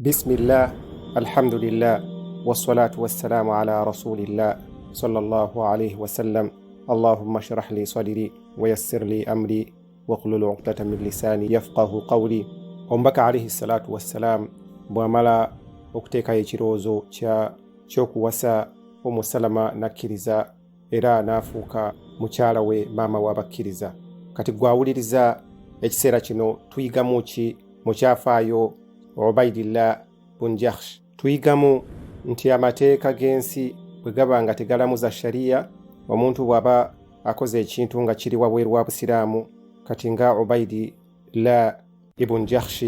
Bismillah, alhamdulillah, wassalatu wassalamu ala rasulillah, sallallahu alayhi wasallam. Allahumma shrah li sadri wa yassir li amri wahlul uqdatan min lisani yafqahu qawli. Omubaka alayhi salatu wassalam bwamala okuteekayo ekirowoozo ky'okuwasa Ummu Salama nakkiriza era n'afuuka mukyala we maama w'abakkiriza. Kati gwawuliriza ekiseera kino tuyigamu ki mu kyafaayo Ubaydillah bun Jahsh? Tuyigamu nti amateeka g'ensi bwe gaba nga tegalamuza shariya, omuntu bw'aba akoze ekintu nga kiri wabweru wa busiraamu, kati nga Ubaydillah ibn Jahsh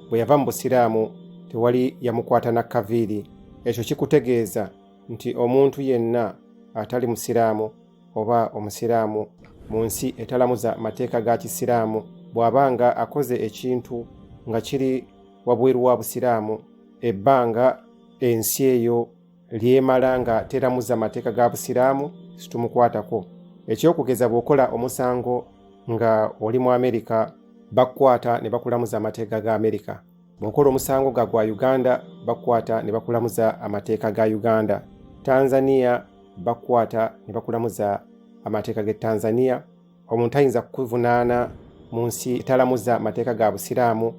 bwe yava mu busiraamu tewali yamukwata na kaviiri. Ekyo kikutegeeza nti omuntu yenna atali musiraamu oba omusiraamu mu nsi etalamuza mateeka ga kisiraamu bw'abanga akoze ekintu nga kiri wabweru wa busiraamu, ebbanga ensi eyo lyemala nga teramuza mateeka ga busiraamu, situmukwatako. Ekyokugeza bw'okola omusango nga oli mu Amerika, bakkwata ne bakulamuza amateeka ga Amerika. Bw'okola omusango ga gwa Uganda, bakkwata ne bakulamuza amateeka ga Uganda. Tanzania bakkwata ne bakulamuza amateeka ge Tanzania. Omuntu ayinza kuvunaana mu nsi etalamuza mateeka ga busiraamu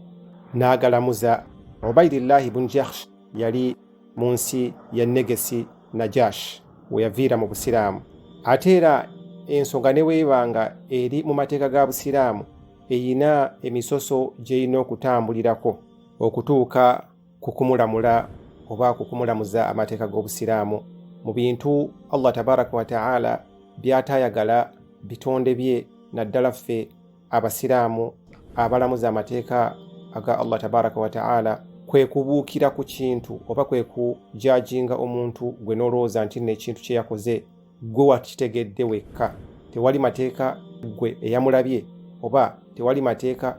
n'agalamuza. Ubaydillah ibn Jahsh yali mu nsi ya Negesi Najash we yaviira mu busiraamu. Ate era ensonga ne weebanga eri mu mateeka ga busiraamu eyina emisoso gy'erina okutambulirako okutuuka ku kumulamula oba kukumulamuza amateeka g'obusiraamu mu bintu Allah tabaraka wa ta'ala by'atayagala bitonde bye, naddala ffe abasiraamu abalamuza amateeka aga Allah tabaraka wa ta'ala, kwe kubuukira ku kintu oba kwe kujajinga omuntu gwe n'olowooza nti n'ekintu kye yakoze gwe wakitegedde wekka, tewali mateeka gwe eyamulabye oba tewali mateeka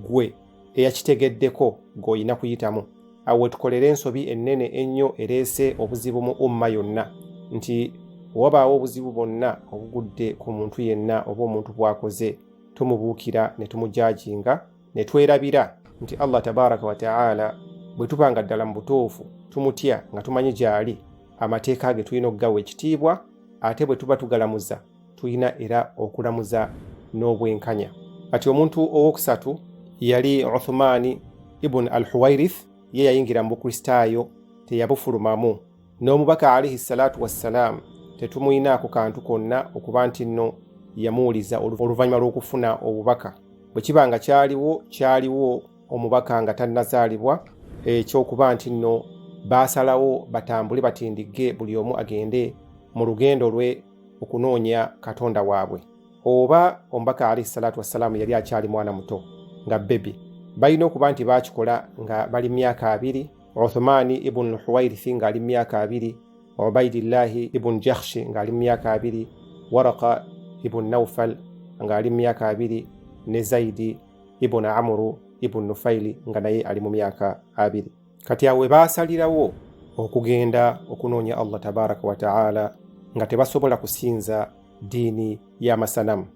gwe eyakitegeddeko g'oyina kuyitamu. Awo wetukolera ensobi ennene ennyo ereese obuzibu mu umma yonna, nti wabaawo obuzibu bwonna obugudde ku muntu yenna oba omuntu bw'akoze, tumubuukira ne tumujajinga ne twerabira nti Allah tabaraka wa ta'ala bwe tubanga ddala mu butuufu tumutya nga tumanyi gy'ali, amateeka ge tulina okugawa ekitiibwa, ate bwe tuba tugalamuza tulina era okulamuza n'obwenkanya. Kati omuntu ow'okusatu yali Uthman ibn al-Huwairith. Ye yayingira mu bukristaayo, teyabufulumamu. N'omubaka alayhi salatu wassalam tetumuyinaako kantu konna okuba nti nno yamuwuliza oluvannyuma lw'okufuna obubaka. Bwe kiba nga kyaliwo omubaka nga tannazaalibwa, ekyokuba nti nno baasalawo batambule batindigge buli omu agende mu lugendo lwe okunoonya katonda waabwe. Oba omubaka alayhi salatu wassalamu yali akyali mwana muto nga bebi, balina okuba nti baakikola nga bali myaka 2, Uthman ibn Huwairith ng'ali myaka 2, Ubaydillah ibn Jahsh ng'ali myaka 2, Waraqa ibn Nawfal ng'ali myaka 2, ne Zaidi ibn Amru ibn Nufaili nga naye ali mu myaka 2. Kati awe baasalirawo okugenda okunoonya Allah tabaraka wa ta'ala nga tebasobola kusinza diini y'amasanamu.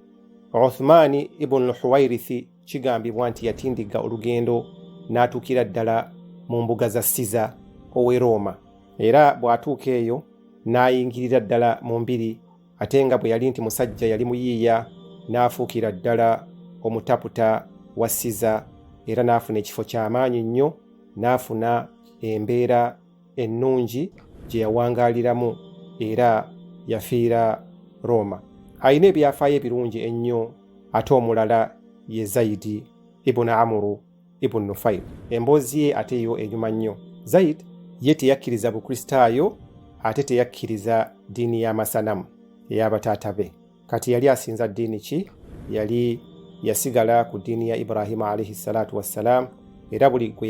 Uthman ibn Huwairith kigambibwa nti yatindiga olugendo n'atuukira ddala mu mbuga za Siza ow'e Roma, era bw'atuuka eyo n'ayingirira ddala mu mbiri, ate nga bwe yali nti musajja yali muyiiya n'afuukira ddala omutaputa wa Siza, era n'afuna ekifo ky'amaanyi nnyo, n'afuna embeera ennungi gye yawangaaliramu era yafiira Roma. Ayina ebyafaayo ebirungi ennyo. Ate omulala ye Zaidi ibn Amru ibn Nufail, emboozi ye ate yo enyuma nnyo. Zaid ye teyakkiriza bukristaayo, ate teyakkiriza diini y'amasanamu ey'abataata be. Kati yali asinza ddiini ki? Yali yasigala ku ddiini ya Ibrahima alayhi salatu wassalam, era buli bwe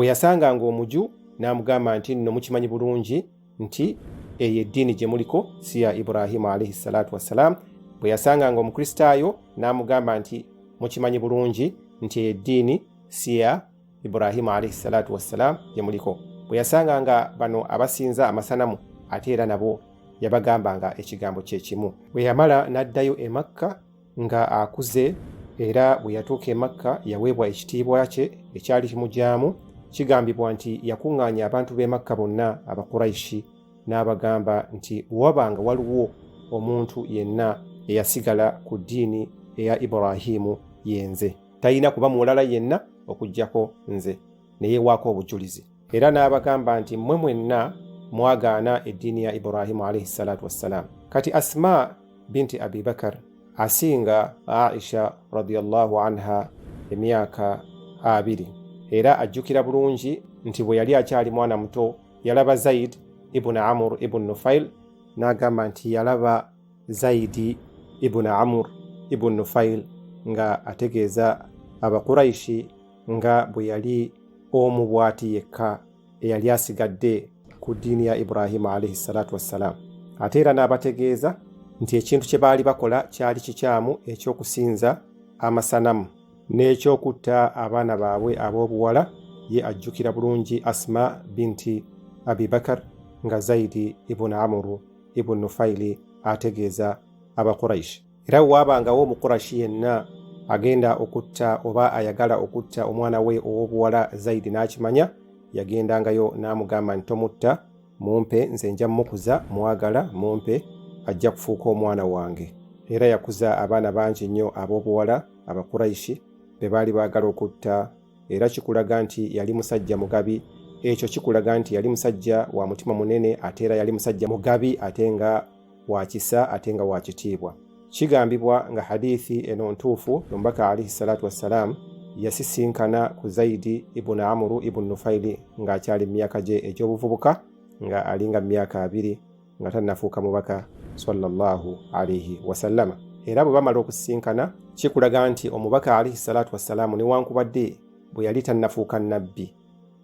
yasanganga omuju n'amugamba nti nno mukimanyi bulungi nti eyo eddiini gye muliko si ya Ibrahima alayhi salatu wassalam. Bwe yasanganga omukristaayo n'amugamba nti mukimanyi bulungi nti eyo eddiini si ya Ibrahima alayhi salatu wassalam gye muliko. Bwe yasanganga bano abasinza amasanamu, ate era nabo yabagambanga ekigambo kye kimu. Bwe yamala n'addayo e Makka nga akuze, era bwe yatuuka e Makka yaweebwa ekitiibwa kye ekyali kimujaamu, kigambibwa nti yakuŋŋaanya abantu b'e Makka bonna Abakuraishi n'abagamba nti wabanga waliwo omuntu yenna eyasigala ku ddiini eya Ibrahimu yenze, talina kuba mulala yenna okuggyako nze, ne yeewaako obujulizi. Era n'abagamba nti mmwe mwenna mwagaana eddiini ya Ibrahimu alayhi salaatu wassalaam. Kati Asma binti Abi Bakar asinga Aisha radiyallahu anha emyaka 2, era ajjukira bulungi nti bwe yali akyali mwana muto yalaba Zaid ibn Amr ibn Nufail, n'agamba nti yalaba Zaidi ibn Amr ibn Nufail nga ategeeza Abakuraishi nga bwe yali omu bw'ati yekka eyali asigadde ku ddiini ya Ibrahimu alayhi salaatu wassalaam. Ate era n'abategeeza nti ekintu kye baali bakola kyali kikyamu eky'okusinza amasanamu n'ekyokutta abaana baabwe ab'obuwala. Ye ajjukira bulungi Asma binti Abi Bakar nga Zaidi ibn Amr ibn Nufaili ategeeza Abakuraishi. Era waabangawo Omukurashi yenna agenda okutta oba ayagala okutta omwana we ow'obuwala Zaidi n'akimanya, yagendangayo n'amugamba nti tomutta, mumpe, nze nja mukuza, mwagala mumpe, ajja kufuuka omwana wange. Era yakuza abaana bangi nnyo ab'obuwala Abakuraishi be baali baagala okutta, era kikulaga nti yali musajja mugabi. Ekyo kikulaga nti yali musajja wa mutima munene, ate era yali musajja mugabi, ate nga wa kisa, ate nga wa kitiibwa. Kigambibwa nga hadithi eno ntuufu, Omubaka alayhi salaatu wassalaam yasisinkana ku Zaidi ibn Amr ibn Nufaili ng'akyali mu myaka gye egy'obuvubuka, nga alinga myaka 2 nga tannafuuka mubaka sallallahu alayhi wasallama. Era bwe bamala okusisinkana kikulaga nti Omubaka alayhi salaatu wassalaam newankubadde bwe yali tannafuuka nnabbi,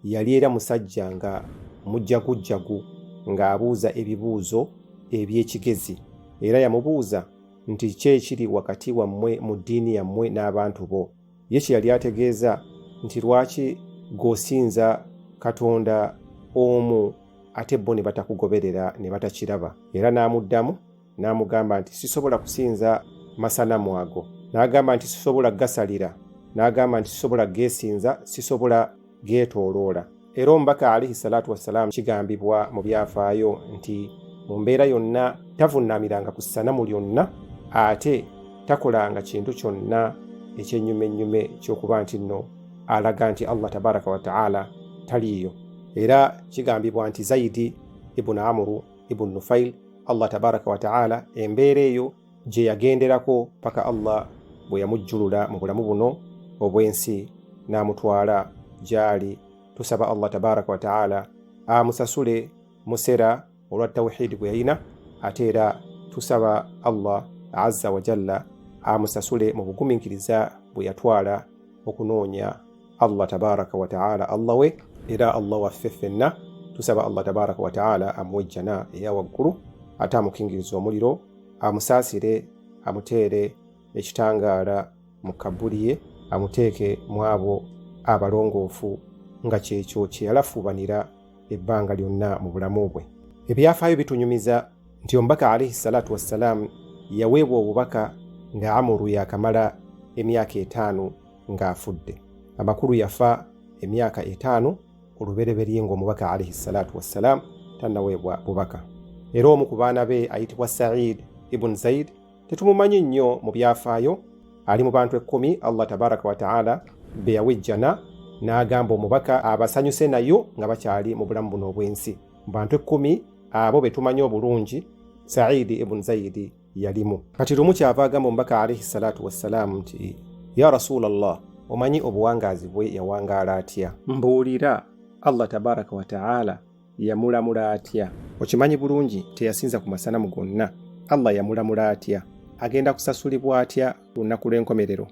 yali era musajja nga mujjagujjagu, ng'abuuza ebibuuzo eby'ekigezi. Era yamubuuza nti ki ekiri wakati wammwe mu ddiini yammwe n'abantu bo. Ye kye yali ategeeza nti lwaki g'osinza Katonda omu ate bo ne batakugoberera ne batakiraba. Era n'amuddamu n'amugamba nti sisobola kusinza masanamu ago, n'agamba nti sisobola gasalira, n'agamba nti sisobola geesinza, sisobola geetooloola. Era Omubaka alayhi salaatu wassalaam kigambibwa mu byafaayo nti mu mbeera yonna tavunnamiranga ku ssanamu lyonna, ate takolanga kintu kyonna ekyennyumennyume ky'okuba nti nno alaga nti Allah tabaraka wa ta'ala taliiyo. Era kigambibwa nti Zaidi ibn Amr ibn Nufail, Allah tabaraka wa ta'ala embeera eyo gye yagenderako paka Allah bwe yamujjulula mu bulamu buno obw'ensi n'amutwala gy'ali. Tusaba Allah tabaraka wa ta'ala amusasule musera olwa tawhidi bwe yalina, ate era tusaba Allah azza wa jalla amusasule mu bugumiikiriza bwe yatwala okunoonya Allah tabaraka wa ta'ala Allah we. Era Allah waffe ffenna tusaba Allah tabaraka wa ta'ala amuwejjana eya waggulu, ate amukingiriza omuliro, amusaasire, amuteere ekitangaala mu kabbuli ye, amuteeke mu abo abalongoofu nga kyekyo kye yalafuubanira ebbanga lyonna mu bulamu bwe. Ebyafaayo bitunyumiza nti Omubaka alayhi salaatu wassalaam yaweebwa obubaka nga Amuru yakamala emyaka 5 ng'afudde. Amakulu yafa emyaka 5 olubereberye ng'Omubaka alayhi salaatu wassalaam tannaweebwa bubaka. Era omu ku baana be ayitibwa Sa'id ibn Zaid, tetumumanyi nnyo mu byafaayo, ali mu bantu 10 Allah tabaraka wa ta'ala be yawejjana n'agamba Omubaka abasanyuse nayo nga bakyali mu bulamu buno obw'ensi. Mu bantu 10 abo be tumanyi obulungi Sa'id ibn Zaid yalimu. Kati lumu kyava agamba Omubaka alayhi salaatu wassalaam nti ya Rasulallah, omanyi obuwangaazi bwe yawangaala atya? Mbuulira, Allah tabaraka wa ta'ala yamulamula atya? Okimanyi bulungi teyasinza ku masanamu gonna. Allah yamulamula atya? Agenda kusasulibwa atya ku lunaku lw'enkomerero?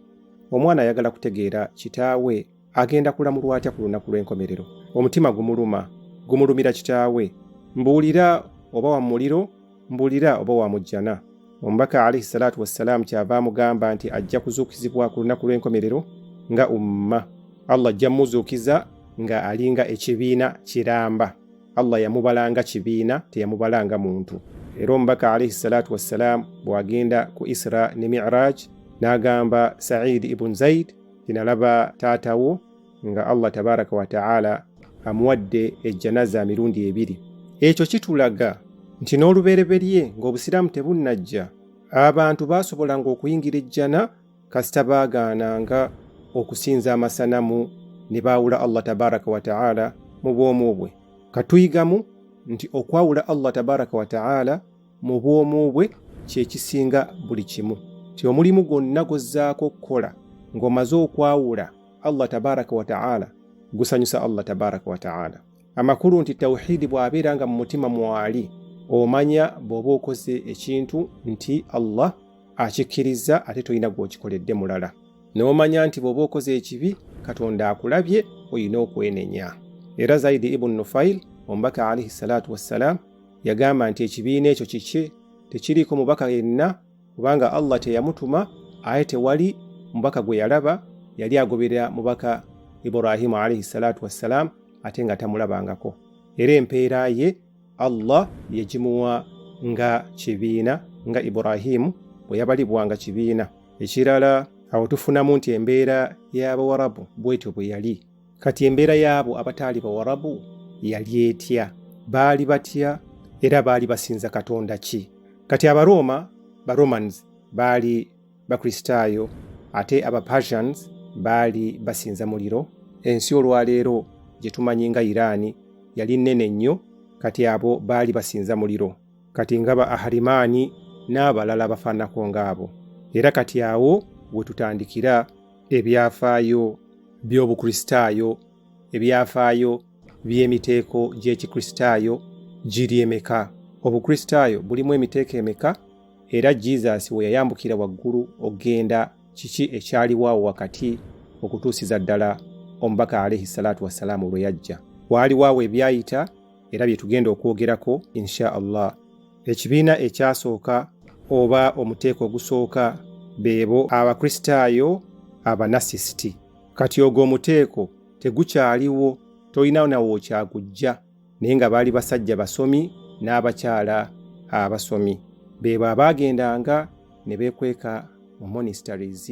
Omwana ayagala kutegeera kitaawe agenda kulamulwa atya ku lunaku lw'enkomerero. Omutima gumuluma, gumulumira kitaawe. Mbuulira oba wa muliro, mbuulira oba wa mujjana. Omubaka alayhi salaatu wassalaam kyava amugamba nti ajja kuzuukizibwa ku lunaku lw'enkomerero nga umma. Allah ajja muzuukiza nga alinga ekibiina kiramba. Allah yamubalanga kibiina, teyamubalanga muntu. Era Omubaka alayhi salaatu wassalaam bw'agenda ku Isra ne Mi'raj n'agamba Sa'id ibn Zaid, tinalaba taatawo nga Allah tabaraka wa ta'ala amuwadde ejjanaza mirundi 2. Ekyo kitulaga nti n'olubereberye ng'obusiraamu tebunnajja, abantu baasobolanga okuyingira ejjana kasita baagaananga okusinza amasanamu ne baawula Allah tabaraka wa ta'ala mu bwomu bwe. Katuyigamu nti okwawula Allah tabaraka wa ta'ala mu bwomu bwe kyekisinga buli kimu. Ti omulimu gwonna gozzaako okukola ng'omaze okwawula Allah tabaraka wa ta'ala gusanyusa Allah tabaraka wa ta'ala. Amakulu nti tawhidi bw'abeera nga mu mutima mwali, omanya bw'oba okoze ekintu nti Allah akikkiriza ate tolina gw'okikoledde mulala. N'omanya nti bw'oba okoze ekibi Katonda akulabye, olina okwenenya. Era Zaidi ibn Nufail omubaka alayhi salatu wassalam yagamba nti ekibiina ekyo kiki tekiriiko mubaka yenna, kubanga Allah teyamutuma, aye tewali mubaka gwe yalaba, yali agoberera mubaka Ibrahimu alayhi salatu wassalam ate nga tamulabangako. Era empeera ye Allah yagimuwa nga kibiina, nga Ibrahimu bwe yabalibwanga kibiina. Ekirala awo tufunamu nti embeera y'Abawarabu bwetyo bwe yali. Kati embeera y'abo abataali Bawarabu yali etya? Baali batya era baali basinza Katonda ki? Kati Abaroma, Romans baali Bakristaayo, ate Persians baali basinza muliro. Ensi olwaleero gye tumanyi nga Irani yali nnene nnyo, kati abo baali basinza muliro. Kati nga Aharimaani n'abalala bafaanako ng'abo. Era kati awo we tutandikira ebyafaayo by'Obukristaayo, ebyafaayo by'emiteeko gy'Ekikristaayo giri emeka. Obukristaayo bulimu emiteeko emeka? Era Jesus we yayambukira waggulu ogenda, kiki ekyaliwo awo wakati okutuusiza ddala omubaka alayhi salatu wassalaamu lwe yajja? Waaliwo awo ebyayita era bye tugenda okwogerako insha Allah. Ekibiina ekyasooka oba omuteeko ogusooka beebo Abakristaayo Abanasisiti. Kati ogwo omuteeko tegukyaliwo, tolina nawo okyagujja, naye nga baali basajja basomi n'abakyala abasomi. Beebo abaagendanga ne beekweka mu monasteries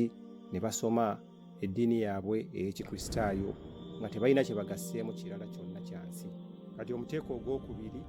ne basoma eddiini yaabwe ey'Ekikristaayo nga tebalina kye bagasseemu kirala kyonna kyansi. Kati omuteeko ogwokubiri